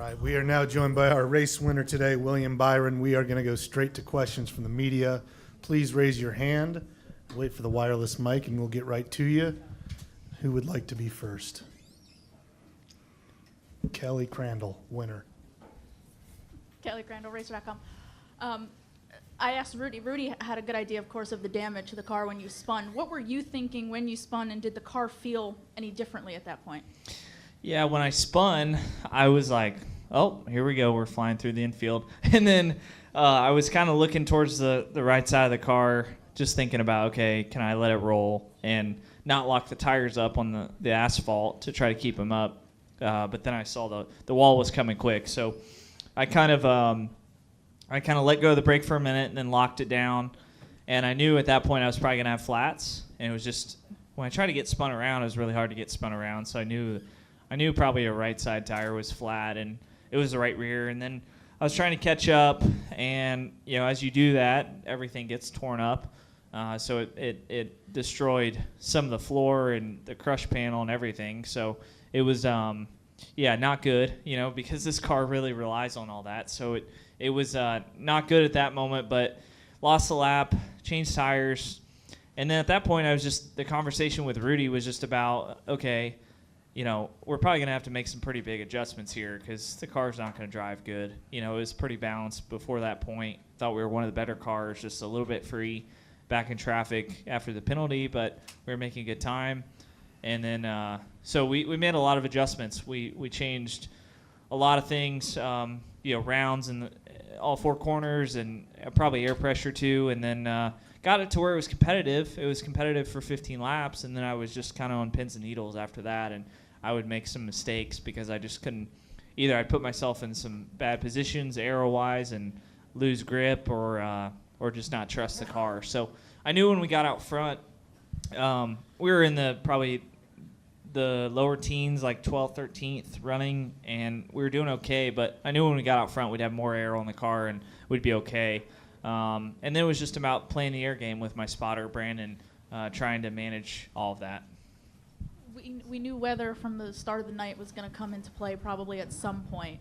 right, we are now joined by our race winner today, William Byron. We are going to go straight to questions from the media. Please raise your hand. Wait for the wireless mic, and we'll get right to you. Who would like to be first? Kelly Crandall, winner. Kelly Crandall, Racer.com. I asked Rudy. Rudy had a good idea, of course, of the damage to the car when you spun. What were you thinking when you spun, and did the car feel any differently at that point? Yeah, when I spun, I was like, oh, here we go. We're flying through the infield. And then I was kind of looking towards the right side of the car, just thinking about, okay, can I let it roll and not lock the tires up on the asphalt to try to keep them up. But then I saw the wall was coming quick. So I kind of let go of the brake for a minute and then locked it down. And I knew at that point I was probably going to have flats. And it was just, when I tried to get spun around, it was really hard to get spun around. So I knew probably a right side tire was flat, and it was the right rear. And then I was trying to catch up, and as you do that, everything gets torn up. So it destroyed some of the floor and the crush panel and everything. So it was not good, because this car really relies on all that. So it was not good at that moment, but lost the lap, changed tires, and then at that point the conversation with Rudy was just about, okay, we're probably going to have to make some pretty big adjustments here because the car's not going to drive good. It was pretty balanced before that point. Thought we were one of the better cars, just a little bit free back in traffic after the penalty, but we were making good time. And then so we made a lot of adjustments. We changed a lot of things, rounds in all four corners and probably air pressure too, and then got it to where it was competitive. It was competitive for 15 laps, and then I was just kind of on pins and needles after that, and I would make some mistakes because I just couldn't. Either I'd put myself in some bad positions aero-wise and lose grip, or just not trust the car. So I knew when we got out front, we were in probably the lower teens, like 12th, 13th running, and we were doing okay. But I knew when we got out front, we'd have more air on the car and we'd be okay. And then it was just about playing the air game with my spotter, Brandon, trying to manage all of that. We knew weather from the start of the night was going to come into play probably at some point.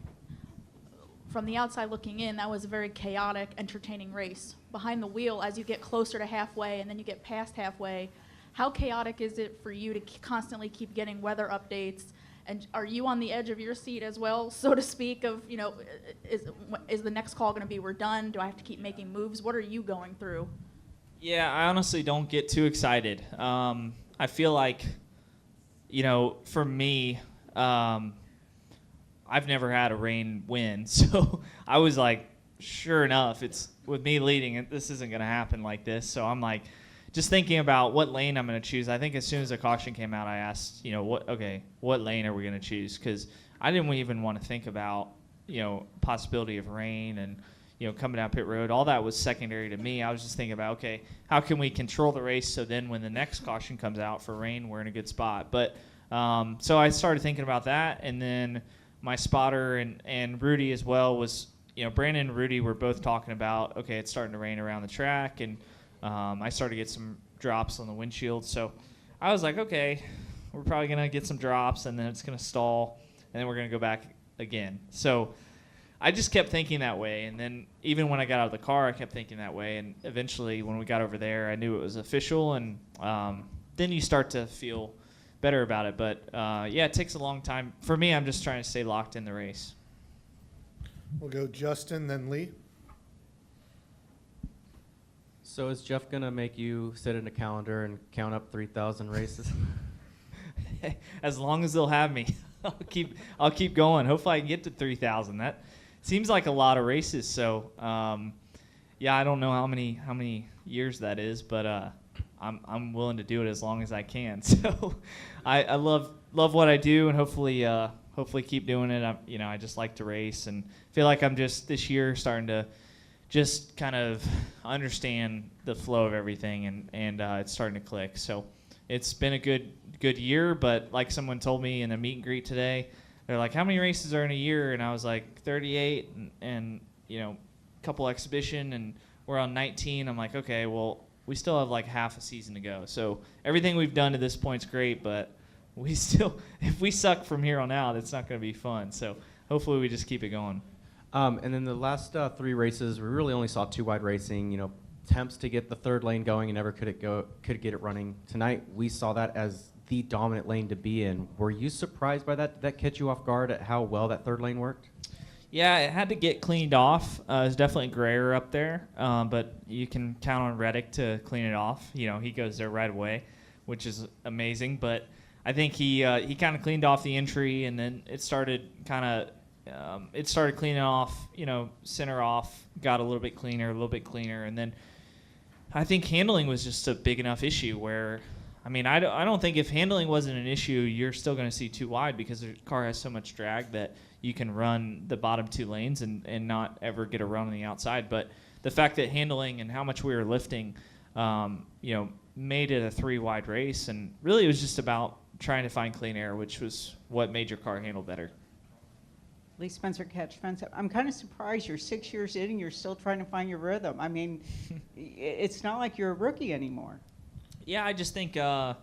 From the outside looking in, that was a very chaotic, entertaining race. Behind the wheel, as you get closer to halfway and then you get past halfway, how chaotic is it for you to constantly keep getting weather updates? And are you on the edge of your seat as well, so to speak, of, is the next call going to be we're done? Do I have to keep making moves? What are you going through? Yeah, I honestly don't get too excited. I feel like, for me, I've never had a rain win. So I was like, sure enough, it's with me leading, this isn't going to happen like this. So I'm like, just thinking about what lane I'm going to choose. I think as soon as the caution came out, I asked, what lane are we going to choose? Because I didn't even want to think about, possibility of rain and, coming down pit road. All that was secondary to me. I was just thinking about, okay, how can we control the race so then when the next caution comes out for rain, we're in a good spot. But so I started thinking about that, and then my spotter and Rudy as well was, Brandon and Rudy were both talking about, okay, it's starting to rain around the track, and I started to get some drops on the windshield. So I was like, okay, we're probably going to get some drops, and then it's going to stall, and then we're going to go back again. So I just kept thinking that way. And then even when I got out of the car, I kept thinking that way. And eventually when we got over there, I knew it was official. And then you start to feel better about it. But, it takes a long time. For me, I'm just trying to stay locked in the race. We'll go Justin, then Lee. So is Jeff going to make you sit in a calendar and count up 3,000 races? As long as they'll have me, I'll keep going. Hopefully I can get to 3,000. That seems like a lot of races. So, I don't know how many years that is, but I'm willing to do it as long as I can. So, I love what I do, and hopefully keep doing it. I just like to race, and feel like I'm just this year starting to just kind of understand the flow of everything, and it's starting to click. So it's been a good year, but like someone told me in a meet and greet today, they're like, how many races are in a year? And I was like, 38 and a couple exhibition, and we're on 19. I'm like, okay, well, we still have like half a season to go. So everything we've done to this point's great, but we still, if we suck from here on out, it's not going to be fun. So hopefully we just keep it going. And then the last 3 races, we really only saw 2 wide racing. You know, attempts to get the third lane going and never could get it running. Tonight we saw that as the dominant lane to be in. Were you surprised by that? Did that catch you off guard at how well that third lane worked? Yeah, it had to get cleaned off. It's definitely grayer up there, but you can count on Reddick to clean it off. You know, he goes there right away, which is amazing. But I think he kind of cleaned off the entry, and then it started cleaning off. You know, center off, got a little bit cleaner, and then I think handling was just a big enough issue where, I mean, I don't think if handling wasn't an issue, you're still going to see 2 wide because the car has so much drag that you can run the bottom 2 lanes and not ever get a run on the outside. But the fact that handling and how much we were lifting, made it a 3 wide race. And really it was just about trying to find clean air, which was what made your car handle better. Lee Spencer, Catch Fence. I'm kind of surprised you're 6 years in and you're still trying to find your rhythm. I mean, it's not like you're a rookie anymore. Yeah, I just think I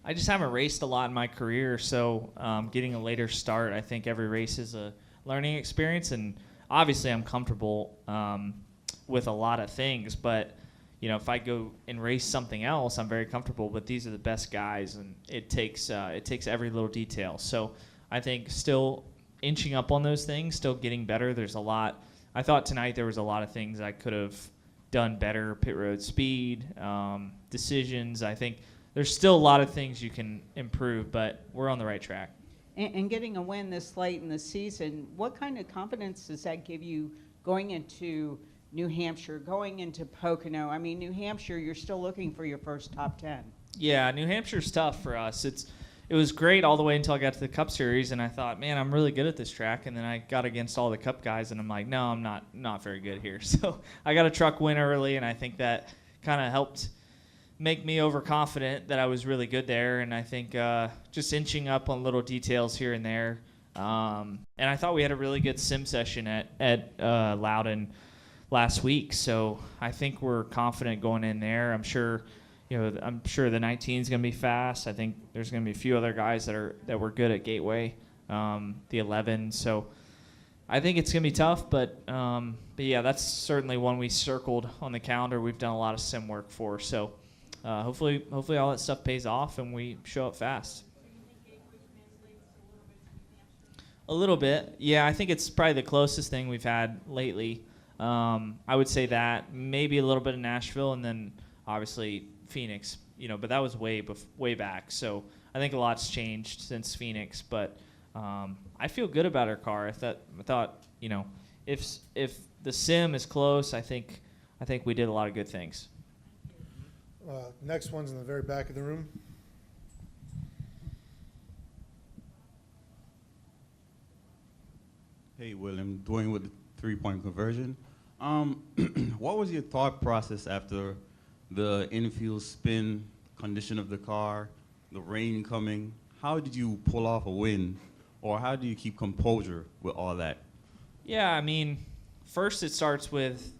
just haven't raced a lot in my career, so getting a later start, I think every race is a learning experience, and obviously I'm comfortable with a lot of things, but you know, if I go and race something else, I'm very comfortable, but these are the best guys, and it takes every little detail. So I think still inching up on those things, still getting better. There's a lot. I thought tonight there was a lot of things I could have done better, pit road speed, decisions. I think there's still a lot of things you can improve, but we're on the right track. And getting a win this late in the season, what kind of confidence does that give you going into New Hampshire, going into Pocono? I mean, New Hampshire, you're still looking for your first top 10. Yeah, New Hampshire's tough for us. It was great all the way until I got to the Cup Series, and I thought, man, I'm really good at this track. And then I got against all the Cup guys, and I'm like, no, I'm not very good here. So I got a truck win early, and I think that kind of helped make me overconfident that I was really good there. And I think just inching up on little details here and there. And I thought we had a really good sim session at Loudon last week. So I think we're confident going in there. I'm sure the 19 is going to be fast. I think there's going to be a few other guys that were good at Gateway, the 11. So I think it's going to be tough, but yeah, that's certainly one we circled on the calendar. We've done a lot of sim work for. So hopefully all that stuff pays off and we show up fast. A little bit, yeah. I think it's probably the closest thing we've had lately. I would say that maybe a little bit of Nashville, and then obviously Phoenix, but that was way back. So I think a lot's changed since Phoenix, but I feel good about our car. I thought, if the sim is close, I think we did a lot of good things. Next one's in the very back of the room. Hey, William, Dwayne with the 3-point conversion. What was your thought process after the infield spin, condition of the car, the rain coming? How did you pull off a win, or how do you keep composure with all that? Yeah, I mean, first it starts with,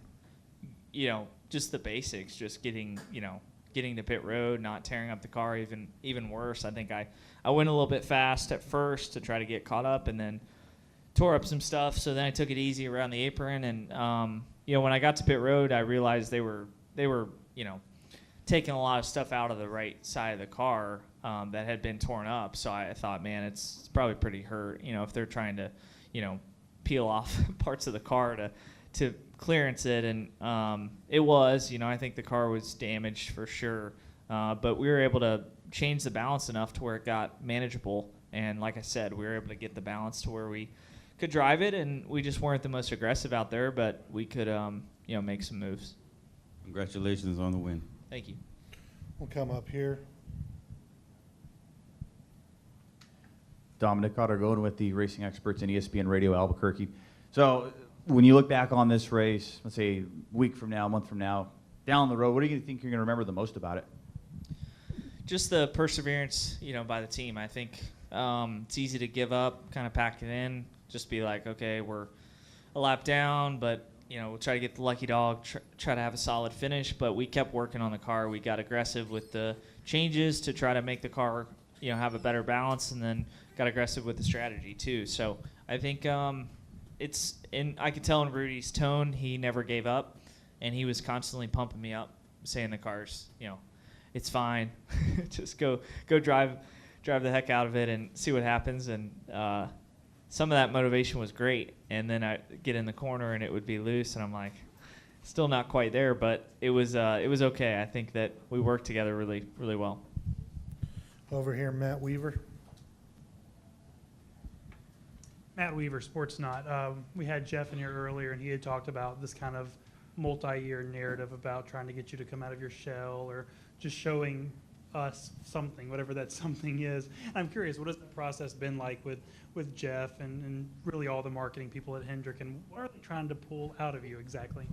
just the basics, just getting to pit road, not tearing up the car. Even worse, I think I went a little bit fast at first to try to get caught up, and then tore up some stuff. So then I took it easy around the apron, and when I got to pit road, I realized they were taking a lot of stuff out of the right side of the car that had been torn up. So I thought, man, it's probably pretty hurt, if they're trying to, peel off parts of the car to clearance it. And it was, I think the car was damaged for sure. But we were able to change the balance enough to where it got manageable. And like I said, we were able to get the balance to where we could drive it, and we just weren't the most aggressive out there, but we could, make some moves. Congratulations on the win. Thank you. We'll come up here. Dominic Cottergone with the Racing Experts and ESPN Radio Albuquerque. So when you look back on this race, let's say a week from now, a month from now, down the road, what do you think you're going to remember the most about it? Just the perseverance, by the team. I think it's easy to give up, kind of pack it in, just be like, okay, we're a lap down, but we'll try to get the lucky dog, try to have a solid finish. But we kept working on the car. We got aggressive with the changes to try to make the car have a better balance, and then got aggressive with the strategy too. So I think I could tell in Rudy's tone, he never gave up, and he was constantly pumping me up, saying the cars, it's fine, just go drive the heck out of it and see what happens. And some of that motivation was great, and then I get in the corner and it would be loose, and I'm like, still not quite there, but it was okay. I think that we worked together really, really well. Over here, Matt Weaver. Matt Weaver, Sportsnaut. We had Jeff in here earlier, and he had talked about this kind of multi-year narrative about trying to get you to come out of your shell or just showing us something, whatever that something is. I'm curious, what has the process been like with Jeff and really all the marketing people at Hendrick, and what are they trying to pull out of you exactly?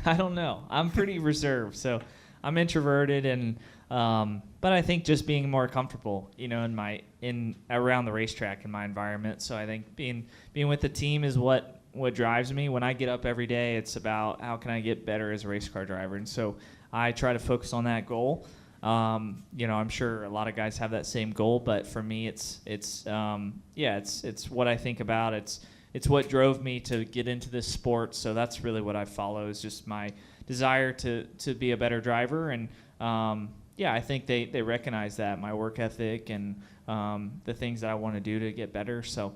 I don't know. I'm pretty reserved, so I'm introverted, and but I think just being more comfortable, in around the racetrack in my environment. So I think being with the team is what drives me. When I get up every day, it's about how can I get better as a race car driver, and so I try to focus on that goal. I'm sure a lot of guys have that same goal, but for me, it's what I think about. It's what drove me to get into this sport. So that's really what I follow, is just my desire to be a better driver. And I think they recognize that, my work ethic and the things that I want to do to get better. So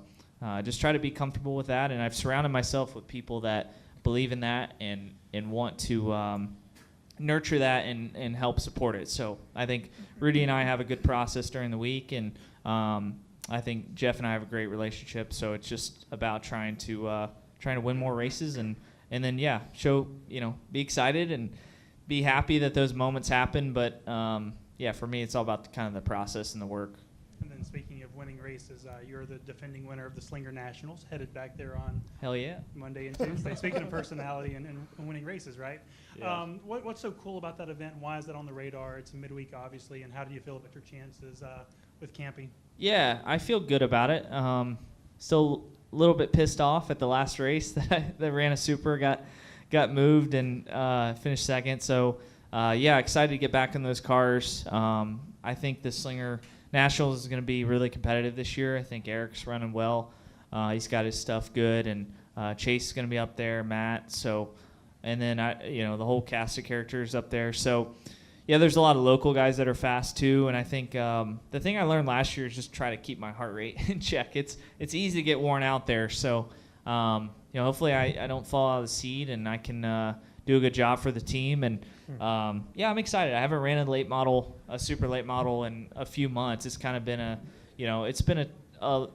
just try to be comfortable with that. And I've surrounded myself with people that believe in that and want to nurture that and help support it. So I think Rudy and I have a good process during the week, and I think Jeff and I have a great relationship. So it's just about trying to win more races and then show, be excited and be happy that those moments happen. But for me, it's all about the process and the work. And then speaking of winning races, you're the defending winner of the Slinger Nationals, headed back there on Hell yeah. Monday and Tuesday. Speaking of personality and winning races, right? Yeah. What's so cool about that event? Why is that on the radar? It's a midweek, obviously, and how do you feel about your chances with camping? Yeah, I feel good about it. Still a little bit pissed off at the last race that ran a super, got moved and finished second. So, excited to get back in those cars. I think the Slinger Nationals is going to be really competitive this year. I think Eric's running well. He's got his stuff good, and Chase is going to be up there, Matt. So, and then the whole cast of characters up there. So, there's a lot of local guys that are fast too. And I think the thing I learned last year is just try to keep my heart rate in check. It's easy to get worn out there. So, hopefully I don't fall out of the seat and I can do a good job for the team. And I'm excited. I haven't ran a super late model in a few months. It's kind of been a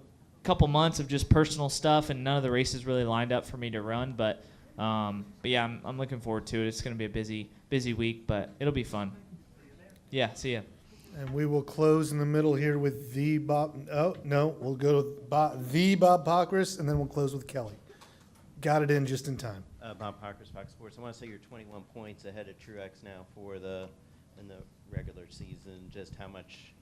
couple months of just personal stuff, and none of the races really lined up for me to run. But I'm looking forward to it. It's going to be a busy week, but it'll be fun. Yeah, see ya. And we will close in the middle here with the Bob. Oh, no, we'll go to the Bob Pockris, and then we'll close with Kelly. Got it in just in time. Bob Pockris, Fox Sports. I want to say you're 21 points ahead of Truex now in the regular season. Just how much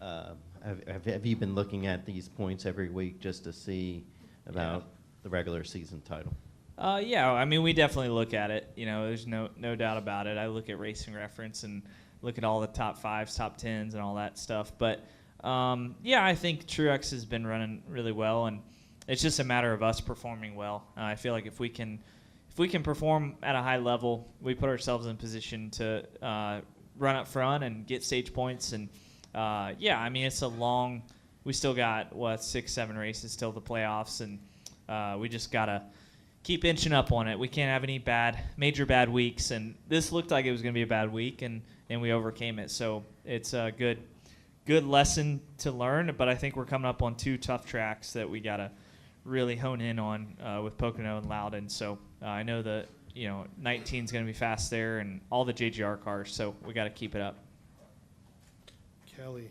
have you been looking at these points every week just to see about the regular season title? We definitely look at it. There's no doubt about it. I look at Racing Reference and look at all the top 5s, top 10s, and all that stuff. But I think Truex has been running really well, and it's just a matter of us performing well. I feel like if we can perform at a high level, we put ourselves in position to run up front and get stage points. And it's a long. We still got 6-7 races till the playoffs, and we just gotta keep inching up on it. We can't have any major bad weeks, and this looked like it was going to be a bad week, and we overcame it. So it's a good lesson to learn, but I think we're coming up on 2 tough tracks that we got to really hone in on with Pocono and Loudon. So I know that 19 is going to be fast there, and all the JGR cars, so we got to keep it up. Kelly.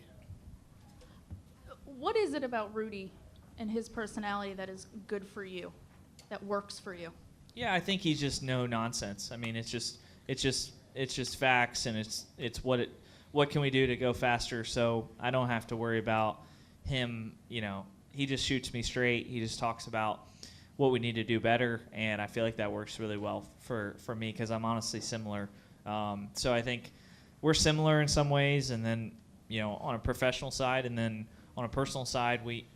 What is it about Rudy and his personality that is good for you, that works for you? Yeah, I think he's just no nonsense. I mean, it's just facts, and it's what can we do to go faster. So I don't have to worry about him. He just shoots me straight. He just talks about what we need to do better, and I feel like that works really well for me because I'm honestly similar. So I think we're similar in some ways, and then on a professional side, and then on a personal side, we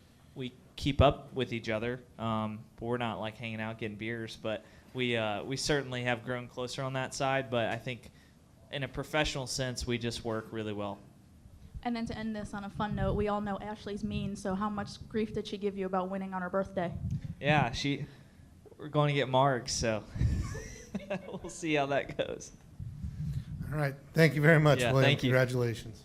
keep up with each other. But we're not like hanging out getting beers, but we certainly have grown closer on that side. But I think in a professional sense, we just work really well. And then to end this on a fun note, we all know Ashley's mean, so how much grief did she give you about winning on her birthday? Yeah, we're going to get marks, so we'll see how that goes. All right. Thank you very much, Yeah, William. thank you. Congratulations.